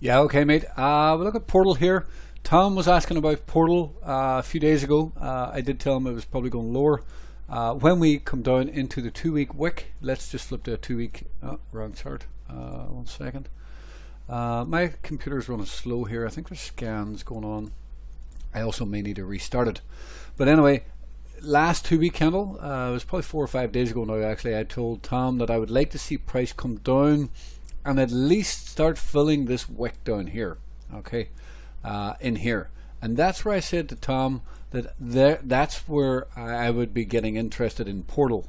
Yeah, okay, mate. We'll look at Portal here. Tom was asking about Portal a few days ago. I did tell him it was probably going lower. When we come down into the 2-week wick, let's just flip to a 2-week. Oh, wrong chart. 1 second. My computer's running slow here. I think there's scans going on. I also may need to restart it. But anyway, last 2-week candle, it was probably 4 or 5 days ago now actually, I told Tom that I would like to see price come down and at least start filling this wick down here, okay, in here. And that's where I said to Tom that that's where I would be getting interested in Portal.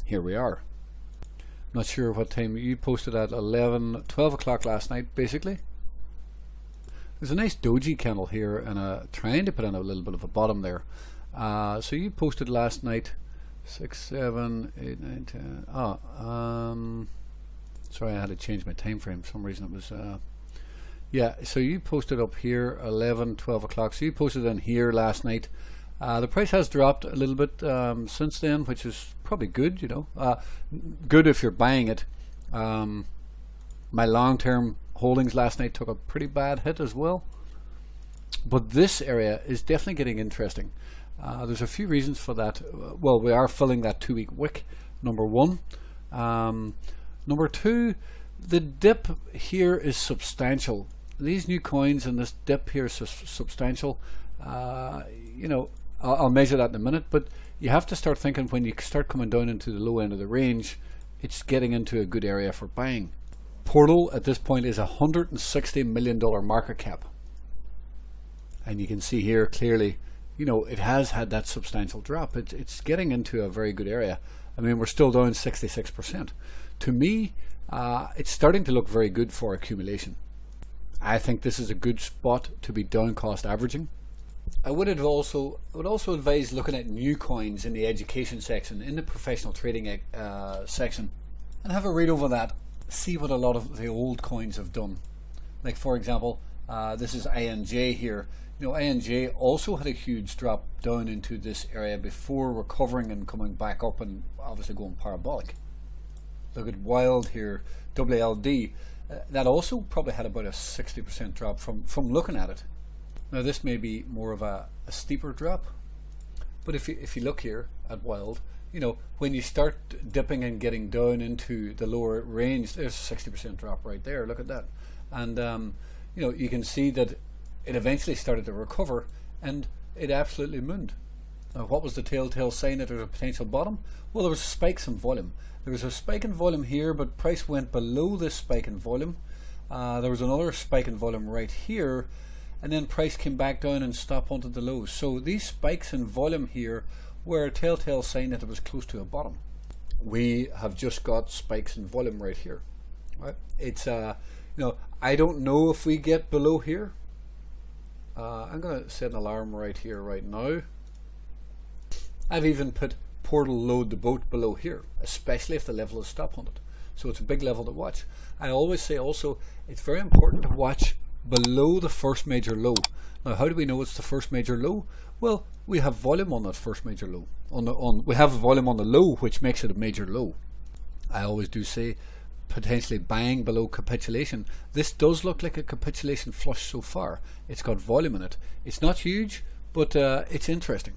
Here we are. Not sure what time you posted at 12 o'clock last night, basically. There's a nice doji candle here and trying to put in a little bit of a bottom there. So you posted last night 6, 7, 8, 9, 10. Sorry, I had to change my time frame. For some reason it was yeah, so you posted up here 11, 12 o'clock. So you posted in here last night. The price has dropped a little bit since then, which is probably good, you know. Good if you're buying it. My long-term holdings last night took a pretty bad hit as well. But this area is definitely getting interesting. There's a few reasons for that. Well, we are filling that 2-week wick, number one. Number two, the dip here is substantial. These new coins and this dip here is substantial. You know, I'll measure that in a minute, but you have to start thinking when you start coming down into the low end of the range, it's getting into a good area for buying. Portal at this point is $160 million market cap. And you can see here clearly, you know, it has had that substantial drop. It's getting into a very good area. I mean, we're still down 66%. To me, it's starting to look very good for accumulation. I think this is a good spot to be down cost averaging. I would also advise looking at new coins in the education section, in the professional trading section, and have a read over that. See what a lot of the old coins have done. Like for example, this is INJ here. You know, INJ also had a huge drop down into this area before recovering and coming back up and obviously going parabolic. Look at Wild here, WLD. That also probably had about a 60% drop from looking at it. Now this may be more of a steeper drop, but if you look here at Wild, you know, when you start dipping and getting down into the lower range, there's a 60% drop right there. Look at that. And you know, you can see that it eventually started to recover and it absolutely mooned. Now what was the telltale sign that there's a potential bottom? Well, there was spikes in volume. There was a spike in volume here, but price went below this spike in volume. There was another spike in volume right here, and then price came back down and stopped onto the lows. So these spikes in volume here were a telltale sign that it was close to a bottom. We have just got spikes in volume right here. Right? It's you know, I don't know if we get below here. I'm going to set an alarm right here right now. I've even put Portal load the boat below here, especially if the level is stop hunted. So it's a big level to watch. I always say also it's very important to watch below the first major low. Now how do we know it's the first major low? Well, we have volume on that first major low. We have volume on the low, which makes it a major low. I always do say potentially buying below capitulation. This does look like a capitulation flush so far. It's got volume in it. It's not huge, but it's interesting.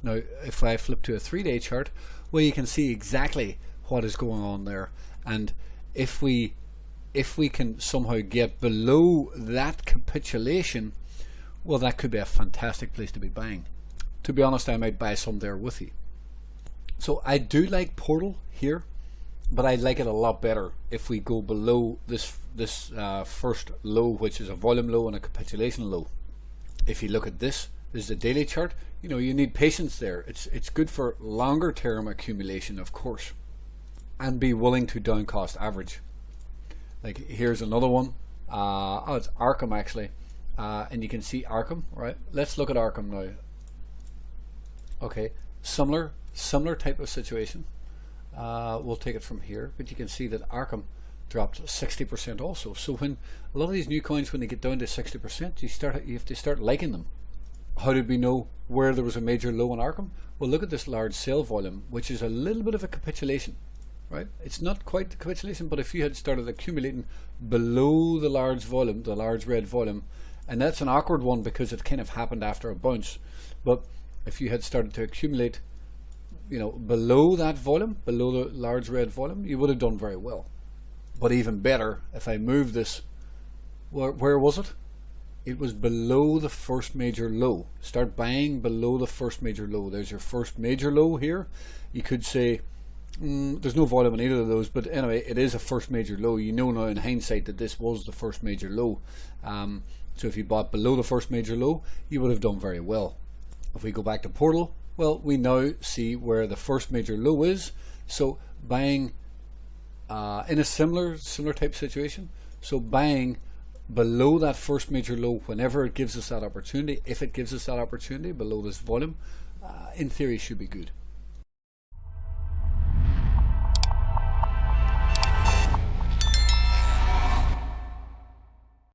Now if I flip to a 3-day chart, well, you can see exactly what is going on there, and if we can somehow get below that capitulation, well, that could be a fantastic place to be buying. To be honest, I might buy some there with you. So I do like Portal here, but I like it a lot better if we go below this first low, which is a volume low and a capitulation low. If you look at this is the daily chart, you know, you need patience there. It's good for longer term accumulation, of course, and be willing to down cost average. Like here's another one. Oh, it's Arkham actually, and you can see Arkham, right? Let's look at Arkham now. Okay, similar type of situation. We'll take it from here, but you can see that Arkham dropped 60% also. So when a lot of these new coins, when they get down to 60%, you have to start liking them. How did we know where there was a major low in Arkham? Well, look at this large sell volume, which is a little bit of a capitulation. right? It's not quite the capitulation, but if you had started accumulating below the large volume, the large red volume, and that's an awkward one because it kind of happened after a bounce, but if you had started to accumulate, you know, below that volume, below the large red volume, you would have done very well. But even better, if I move this, where was it? It was below the first major low. Start buying below the first major low. There's your first major low here. You could say, there's no volume in either of those, but anyway, it is a first major low. You know now in hindsight that this was the first major low. So if you bought below the first major low, you would have done very well. If we go back to Portal, well, we now see where the first major low is. So buying in a similar type situation, so buying below that first major low whenever it gives us that opportunity, if it gives us that opportunity below this volume, in theory should be good.